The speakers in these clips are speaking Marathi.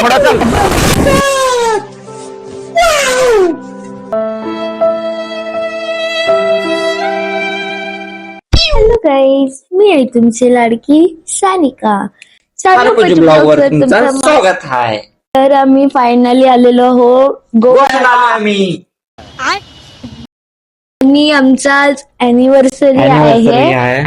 पुढे चल. हॅलो गाईज, मी आहे तुमची लाडकी सानिका. चारुपूजी ब्लॉगवर तुमचं स्वागत आहे. तर आम्ही फायनली आलेलो हो गोव्याला. आम्ही आणि आमचा अॅनिव्हर्सरी आहे.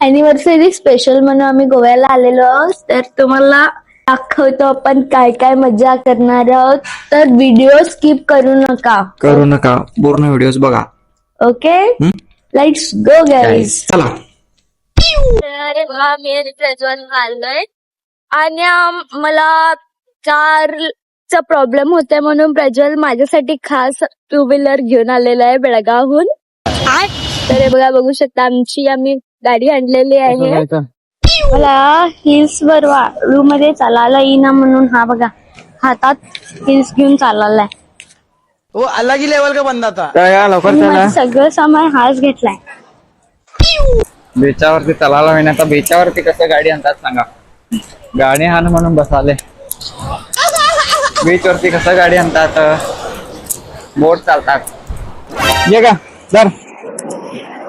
अॅनिव्हर्सरी स्पेशल म्हणून आम्ही गोव्याला आलेलो आहोत. तर तुम्हाला दाखवतो आपण काय काय मजा करणार आहोत. तर व्हिडिओ स्किप करू नका. पूर्ण व्हिडिओ बघा. Okay, let's go guys. चला. अरे बघा, मी प्रज्वल आलोय आणि मला कारचा प्रॉब्लेम होतोय म्हणून प्रज्वल माझ्यासाठी खास 2 व्हीलर घेऊन आलेला आहे बेळगावहून. तर हे बघा, बघू शकता आम्ही गाडी आणलेली आहे. मला हिल्स वर वाळू मध्ये चालायला येईना म्हणून हा बघा हातात हिल्स घेऊन चाललाय. वो अलग ही लेवल का बंदा था. लवकर आणि चला. माझं सगळं सामान हाच घेतलाय. बेचावरती चलायला होईना. आता बेचावरती कसं गाडी आणतात सांगा. गाडी आण म्हणून बसाले. बीच वरती कसं गाडी आणतात. बोट चालतात. ये का सर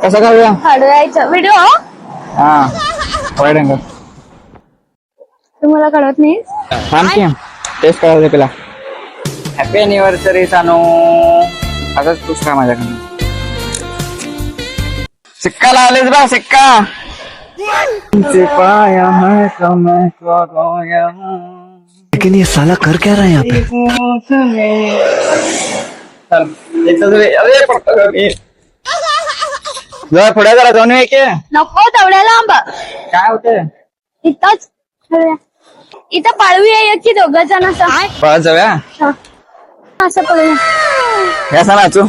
कसं करूया. काढायचा व्हिडिओ हा वाईट अंग तुम्हाला कळत नाही. थांब की टेस्ट करायला दे पेला. Happy anniversary Sanu. असंच खुश राहा माझ्याकडनं. सिक्का लावलेच बा सिक्का. पाया मैं कम को रोया. लेकिन ये साला कर क्या रहा है यहाँ पे. अरे पडतो का मी. जरा पुढे जरा जाऊन ये की. नको तेवढ्या लांब. काय होते इथंच खेळूया. इथं पाळूया की दोघ जण असं. पळत जाऊया. असं पळूया या सांगा तू.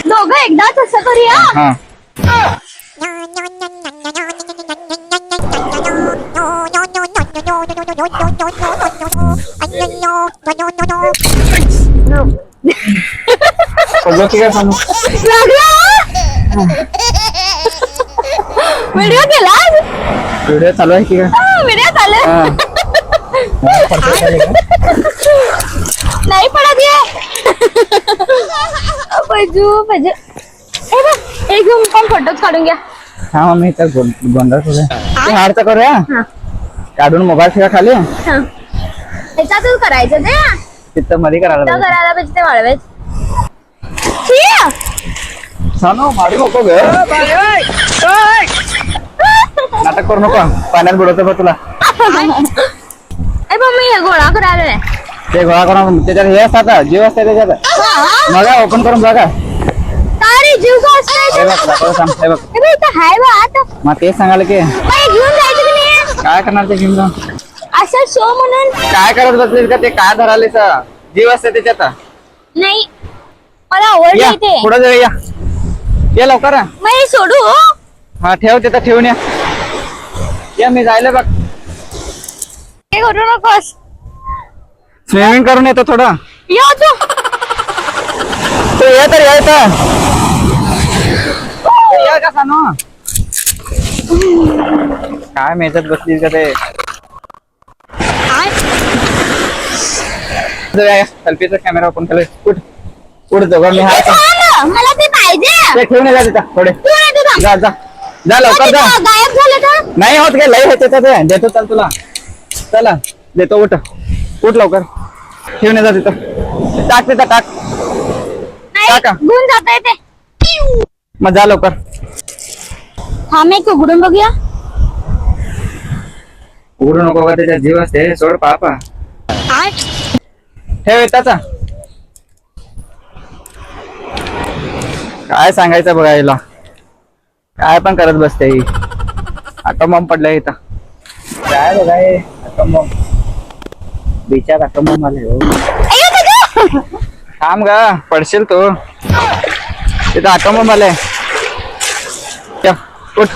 दोघं एकदाच असं करूया. हा पडलो की काय सांगू. व्हिडिओ केला. व्हिडिओ चालू आहे की काय. व्हिडिओ चालू हा. नाही पडत ये. बजू बजू एक घेऊन पण फोटोच काढून घ्या. हा मग मी तर गोंधळ तुझे हारचं करूया. काढून मोबाईल ठेवा खाली. ह्याच्यातच करायचं ते. तिथं मध्ये करायला तर पाहिजे. करायला पाहिजे ते वाळवेच. सानू मारू नको ग. नाटक करू नको. पाण्यात बुडवतो बघ तुला. ए मम्मी हे गोळा करायला आहे. ते गोळा करून त्याच्यात हे असतात जीव असते त्याच्यात. बघा ओपन करून बघा. तारी जीव का असते. हे बघ दाखव सांग. हे बघ इथं हाय बा आता. मग तेच सांगायला की घेऊन जायचं की नाही. काय करणार ते घेऊन जाऊन. असं शो म्हणून काय करत बसलीस का. ते काय धरालेस जीव असते त्याच्यात. नाही, मला आवडलं ते. पुढे जाऊया. ये लवकर. मग हे सोडू. हा ठेव तिथं ठेवून या. मी जायला बघ. हे करू नकोस. स्विमिंग करून येतो थोडं. ये तू. तू ये तर यायचं. ये का सानू. काय मेचत बसलीस का ते. सेल्फीचा कॅमेरा ओपन केलाय. कुठं जाऊ मी हाय का. मला ते पाहिजे. ते ठेवून ये तिथं थोडे. जा जा जा लवकर जा. गायब झालं तर. नाही होत काय लई होते ते. देतो चल तुला. चला देतो. उठ उठ लवकर. ठेवून ये जा तिथं. टाक तिथं टाक. टाका. गुण जात आहे ते. मग जा लवकर. हा मी उघडून बघूया. उघडू नको का. त्याच्यात जीव असते. सोड पापा. ठेव येताचा. काय सांगायचं बघा हिला. काय पण करत बसते ही. अटम बॉम्ब पडलाय इथं. काय बघा हे अटम बॉम्ब. बिचार अटम बॉम्ब आले हो. थांब गा पडशील तू. तिथं अटम बॉम्ब आलाय. उठ.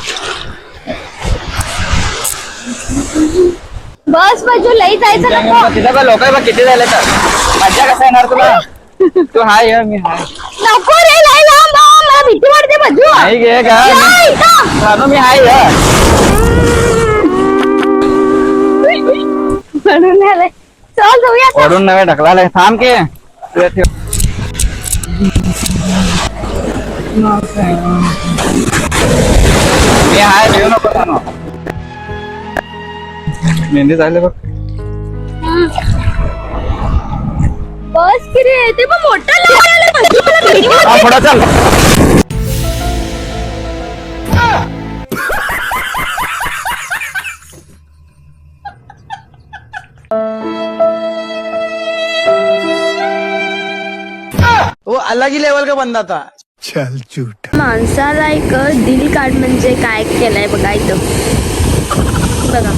बस बाजू लई जायचं नको. तिथं का लोक बघ किती झाले तर. मजा कसा येणार तुला. तू हाय मी हाय. नको रे लई लांब. मला भीती वाटते बाजू. नाही गे का मी हाय. म्हणून आलाय. चल जाऊया आता. ओढून नव्हे ढकलालाय. थांब की तुझ्या ठेव. मी हाय देऊ नको सांगू. मेहंदी झाले बघ. बस की रे ते मग मोठा लावून आलाय. म्हणजे मला video हा पुढं चल. वो अलग ही लेवल का बंदा था. चल झूठ. माणसाला एक दिल कार्ड म्हणजे काय केलंय बघा इथं. बघा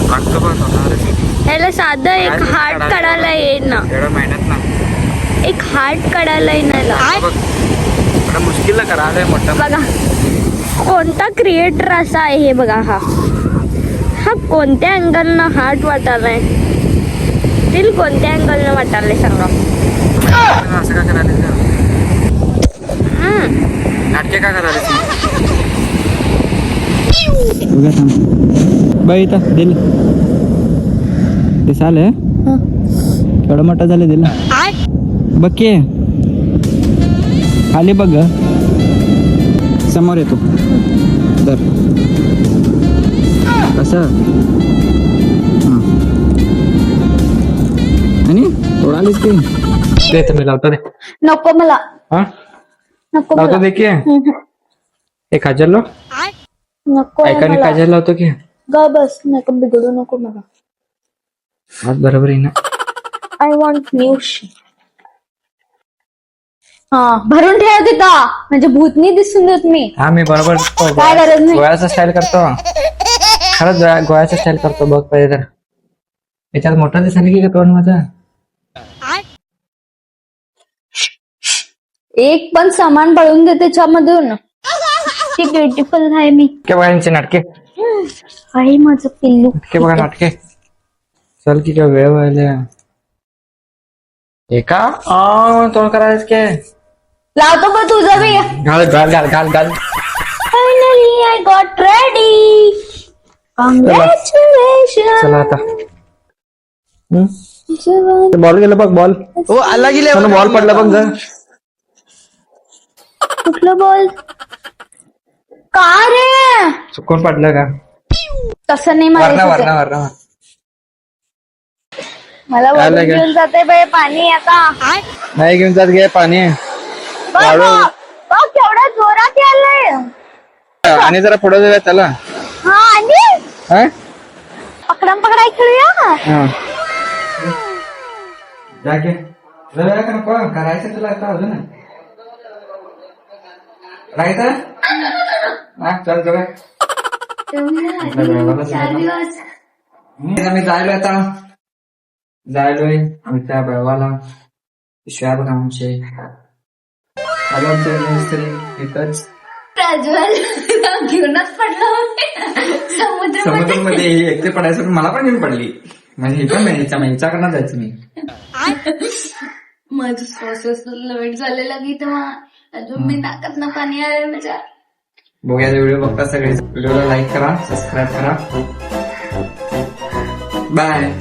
ह्याला साधं एक हार्ट काढायला येईल ना. एवढ्या महिन्यात ना एक हार्ट काढायला येणार बघ मुश्किल करायला मोठा. बघा कोणता क्रिएटर असा आहे हे बघा. हा हा कोणत्या अँगलनं हार्ट वाटायलाय. दिल कोणत्या अँगलनं वाटायलाय सांगा. असं का करायला हम्म. नाटके का करायला बघा थांब बाई इथं दिल ते चाले एवढं मोठं झालं दिल बघ की खाली बघ ग. समोर येतो तर कसं आणि उडालीच की ते तर मी लावतो रे. नको मला हा नको लावतो मला. दे की एक काजल लो नको आहे ऐकाने मला. काजल लावतो की ग बस नको बिघडू नको मला. हात बरोबर आहे ना. आय वॉन्ट न्यू हा भरून ठेव तिथं म्हणजे भूतनी दिसून देत मी. हा मी बरोबर काय गरज नाही. गोळ्याचा स्टाईल करतो. खरंच गोळ्याचा स्टाईल करतो बघ पाहिजे तर. याच्यात मोठा दिसायला की का तोंड माझा. एक पण सामान पळून दे त्याच्यामधून. ती ब्युटिफुल आहे मी. के बघायचे नाटके आहे माझं पिल्लू. के बघा नाटके. चल की काय वेळ व्हायला एका तोंड करायचं के. लावतो का तुझं मी. घाल घाल घाल घाल घाल. Finally I got ready. Congratulation. चला आता बॉल गेला बघ बॉल. वो अलग ही लेवल का बॉल बंदा पडला था. बघ जा. कुठलं बॉल का रे. चुकून पडलं का तसं नाही वरना मारायचं वरना ते. वरना मला काय वरून लागेल? घेऊन जाते बाई पाणी आता. नाही घेऊन जात घे पाणी बघ वाढव. बघ केवढा जोरात यायलंय. आणि जरा पुढे जाऊया त्याला. हा आणि हा? पकडम पकडाय खेळूया. हा. जा की. जाऊया का नको करायचं तुला आता अजून राहायचं हा चल जाऊया. मी जायलो आता जायलोय आम्ही त्या बेळवाला पिशव्या बघा आमचे आलो आमचे मिस्त्री इथंच प्रज्वल घेऊनच पडलं समुद्रामध्ये एकटे पडायचं मला पण घेऊन पडली म्हणजे ही पण हिच्याकडनं जायचं मी. माझं श्वास लेट झालेला की तेव्हा अजून मी नाकात ना पाणी आलं माझ्या. बघूया व्हिडिओ बघता सगळे व्हिडिओला लाईक करा सबस्क्राईब करा बाय.